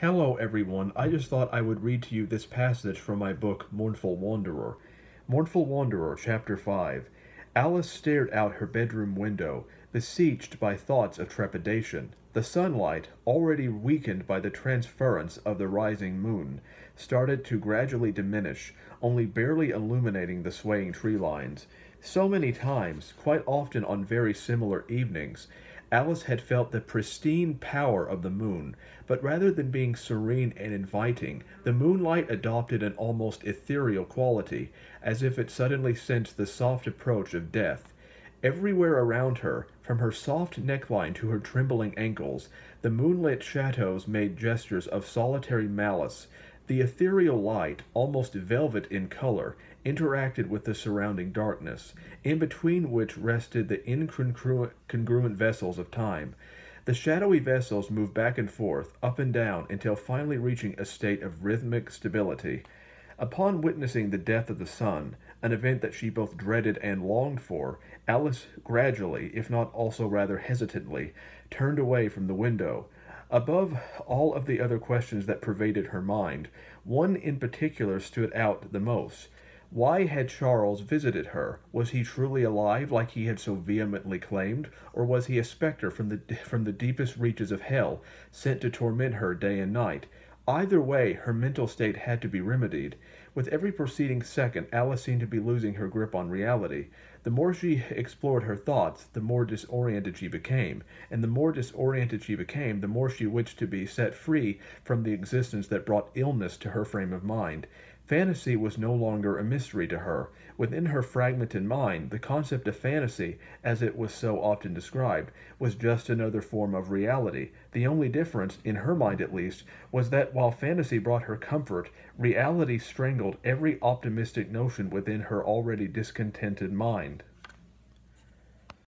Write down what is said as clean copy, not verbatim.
Hello, everyone. I just thought I would read to you this passage from my book, Mournful Wanderer. Mournful Wanderer, Chapter 5. Alice stared out her bedroom window, besieged by thoughts of trepidation. The sunlight, already weakened by the transference of the rising moon, started to gradually diminish, only barely illuminating the swaying tree lines. So many times, quite often on very similar evenings, Alice had felt the pristine power of the moon, but rather than being serene and inviting, the moonlight adopted an almost ethereal quality, as if it suddenly sensed the soft approach of death. Everywhere around her, from her soft neckline to her trembling ankles, the moonlit shadows made gestures of solitary malice. The ethereal light, almost velvet in color, interacted with the surrounding darkness, in between which rested the incongruent vessels of time. The shadowy vessels moved back and forth, up and down, until finally reaching a state of rhythmic stability. Upon witnessing the death of the sun, an event that she both dreaded and longed for, Alice gradually, if not also rather hesitantly, turned away from the window. Above all of the other questions that pervaded her mind, one in particular stood out the most. Why had Charles visited her? Was he truly alive like he had so vehemently claimed, or was he a spectre from the deepest reaches of hell, sent to torment her day and night? Either way, her mental state had to be remedied. With every proceeding second, Alice seemed to be losing her grip on reality. The more she explored her thoughts, the more disoriented she became, and the more disoriented she became, the more she wished to be set free from the existence that brought illness to her frame of mind. Fantasy was no longer a mystery to her. Within her fragmented mind, the concept of fantasy, as it was so often described, was just another form of reality. The only difference, in her mind at least, was that while fantasy brought her comfort, reality strangled every optimistic notion within her already discontented mind.